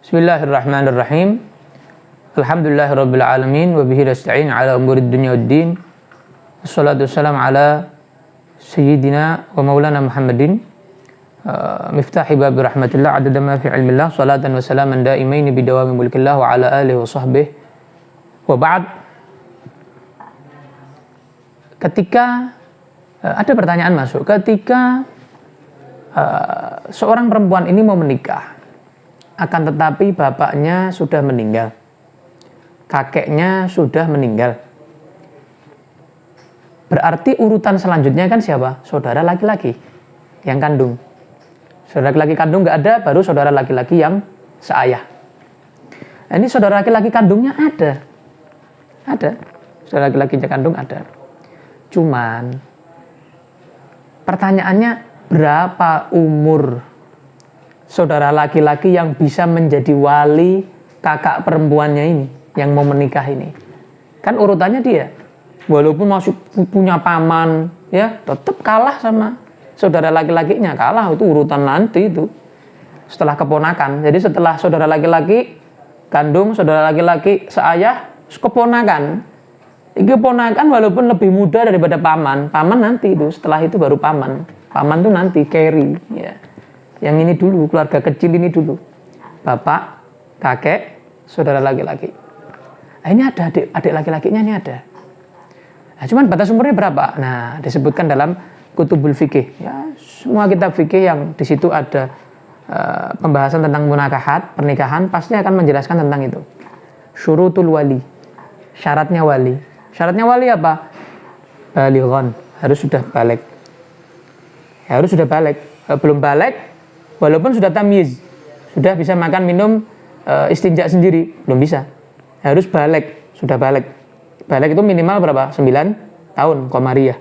Bismillahirrahmanirrahim. Alhamdulillahirabbil alamin wa bihi nasta'in ala umurid dunya waddin. Wassalatu wassalamu ala sayyidina wa maulana Muhammadin miftahi babi rahmatillah adada ma fi ilmillah salatan wa salaman daimaini bidawami mulkillah wa ala alihi wa sahbihi wa ba'd. Ketika ada pertanyaan masuk, ketika seorang perempuan ini mau menikah, akan tetapi bapaknya sudah meninggal, kakeknya sudah meninggal, berarti urutan selanjutnya kan siapa? Saudara laki-laki yang kandung. Saudara laki-laki kandung nggak ada, baru saudara laki-laki yang seayah. Ini saudara laki-laki kandungnya ada, saudara laki-laki kandung ada. Cuman pertanyaannya, berapa umur saudara laki-laki yang bisa menjadi wali kakak perempuannya ini yang mau menikah ini? Kan urutannya dia, walaupun masih punya paman, ya tetap kalah sama saudara laki-lakinya, kalah. Itu urutan nanti itu setelah keponakan. Jadi setelah saudara laki-laki kandung, saudara laki-laki seayah, keponakan. Ini keponakan walaupun lebih muda daripada paman nanti itu, setelah itu baru paman tuh nanti carry, ya. Yang ini dulu, keluarga kecil ini dulu, bapak, kakek, saudara laki-laki. Nah, ini ada adik laki-lakinya, ini ada. Nah, cuman batas umurnya berapa? Nah, disebutkan dalam kutubul fikih, ya, semua kitab fikih yang di situ ada pembahasan tentang munakahat, pernikahan, pasti akan menjelaskan tentang itu. Syurutul wali, syaratnya wali. Syaratnya wali apa? Balighan, harus sudah balik. Harus sudah balik. Belum balik, walaupun sudah tamyiz, sudah bisa makan minum, istinja sendiri, belum bisa. Harus balik, sudah balik. Balik itu minimal berapa? 9 tahun qamariyah.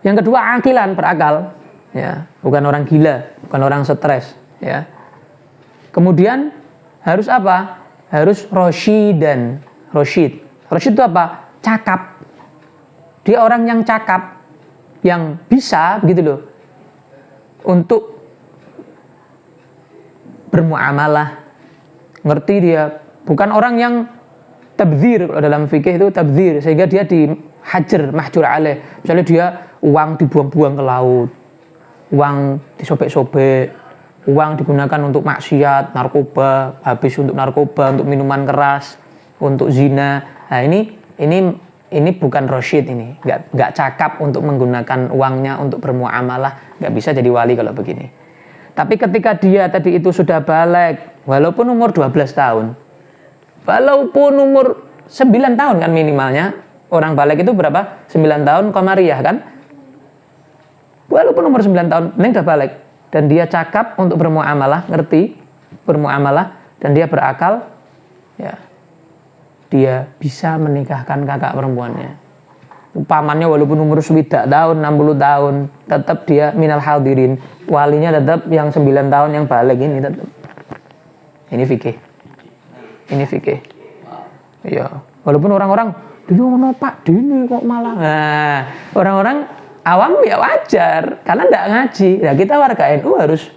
Yang kedua, akilan, berakal, ya, bukan orang gila, bukan orang stres, ya. Kemudian harus apa? Harus rasyidan. Rasyid itu apa? Cakap. Dia orang yang cakap, yang bisa begitu loh untuk bermuamalah, ngerti dia, bukan orang yang tabdzir. Kalau dalam fikih itu tabdzir, sehingga dia dihajar, mahjur alaih. Misalnya dia uang dibuang-buang ke laut, uang disobek-sobek, uang digunakan untuk maksiat, narkoba, habis untuk narkoba, untuk minuman keras, untuk zina. Nah, ini bukan rasyid, ini nggak cakap untuk menggunakan uangnya untuk bermuamalah, nggak bisa jadi wali kalau begini. Tapi ketika dia tadi itu sudah balik, walaupun umur 12 tahun, walaupun umur 9 tahun kan minimalnya, orang balik itu berapa? 9 tahun qamariyah kan? Walaupun umur 9 tahun, ini udah balik, dan dia cakap untuk bermuamalah, ngerti bermuamalah, dan dia berakal, ya, dia bisa menikahkan kakak perempuannya. Pamannya walaupun umur 9 tahun, 60 tahun, tetap dia minal hadirin. Walinya tetap yang 9 tahun yang balik ini tetap. Ini fikih. Ya, walaupun orang-orang, "Dino ngono Pak, dini kok malah." Nah, orang-orang awam ya wajar karena enggak ngaji. Nah, kita warga NU harus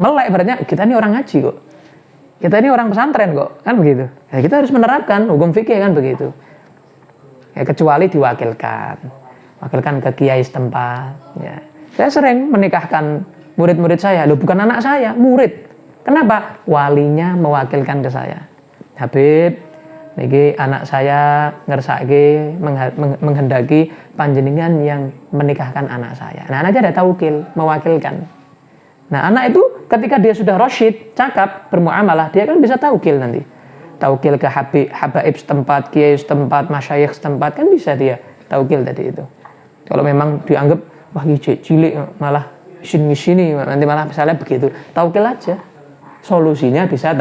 melek, berarti kita ini orang ngaji kok. Kita ini orang pesantren kok, kan begitu. Ya, kita harus menerapkan hukum fikih kan begitu. Ya, kecuali diwakilkan ke kiai setempat. Ya. Saya sering menikahkan murid-murid saya, loh bukan anak saya, murid. Kenapa? Walinya mewakilkan ke saya. Habib, niki anak saya ngersake menghendaki panjenengan yang menikahkan anak saya. Nah, anaknya ada taukil, mewakilkan. Nah, anak itu ketika dia sudah rasyid, cakap, bermuamalah, dia kan bisa taukil nanti. Taukil ke habaib setempat, kiai setempat, masyayikh setempat, kan bisa dia taukil tadi itu. Kalau memang dianggap, wah cilik malah sini, nanti malah misalnya begitu, taukil aja. Solusinya bisa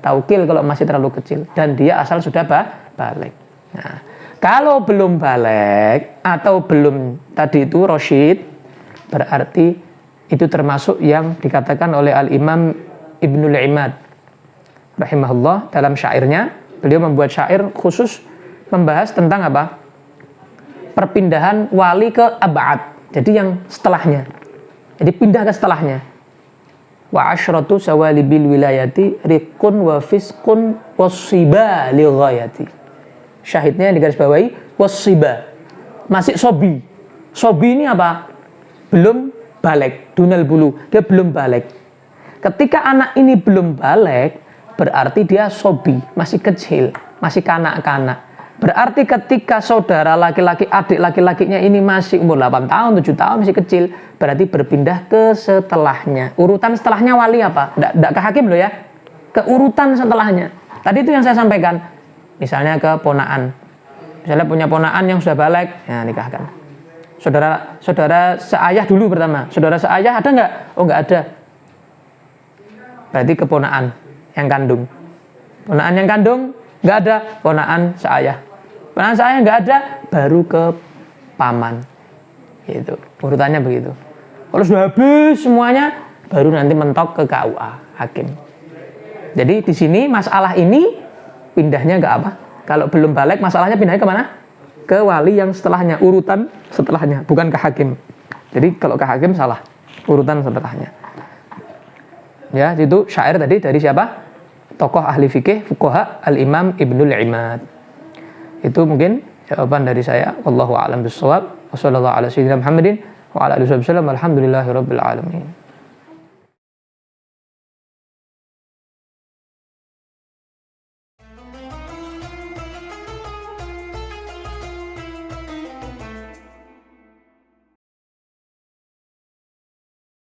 taukil kalau masih terlalu kecil. Dan dia asal sudah balik. Nah, kalau belum balik, atau belum tadi itu rasyid, berarti itu termasuk yang dikatakan oleh Al-Imam Ibnul Imad rahimahullah dalam syairnya. Beliau membuat syair khusus membahas tentang apa? Perpindahan wali ke ab'ad. Jadi yang setelahnya. Jadi pindah ke setelahnya. wa asyratu sawalibil wilayati riqun wa fisqun wasiba li ghayati. Syahidnya yang digarisbawahi wasiba, masih sobi. Sobi ini apa? Belum balik, dunal bulu, dia belum balik. Ketika anak ini belum balik, berarti dia sobi, masih kecil, masih kanak-kanak. Berarti ketika saudara laki-laki, adik laki-lakinya ini masih umur 8 tahun, 7 tahun, masih kecil, berarti berpindah ke setelahnya. Urutan setelahnya wali apa? Tidak ke hakim loh ya. Ke urutan setelahnya. Tadi itu yang saya sampaikan. Misalnya ke ponaan. Misalnya punya ponaan yang sudah balik, ya nikahkan. Saudara seayah dulu pertama. Saudara seayah ada nggak? Oh nggak ada. Berarti ke ponaan yang kandung. Ponaan yang kandung nggak ada. Ponaan seayah. Ponaan seayah nggak ada. Baru ke paman. Gitu. Urutannya begitu. Kalau sudah habis semuanya, baru nanti mentok ke KUA hakim. Jadi di sini masalah ini pindahnya nggak apa? Kalau belum balik masalahnya pindahnya kemana? Ke wali yang setelahnya, urutan setelahnya, bukan ke hakim. Jadi kalau ke hakim salah, urutan setelahnya. Ya, itu syair tadi dari siapa? Tokoh ahli fikih, fuqaha Al-Imam Ibnul Imad. Itu mungkin jawaban dari saya. Wallahu a'lam bishawab. Wassallallahu ala sayyidina Muhammadin wa ala alihi wasallam. Alhamdulillahirabbil alamin.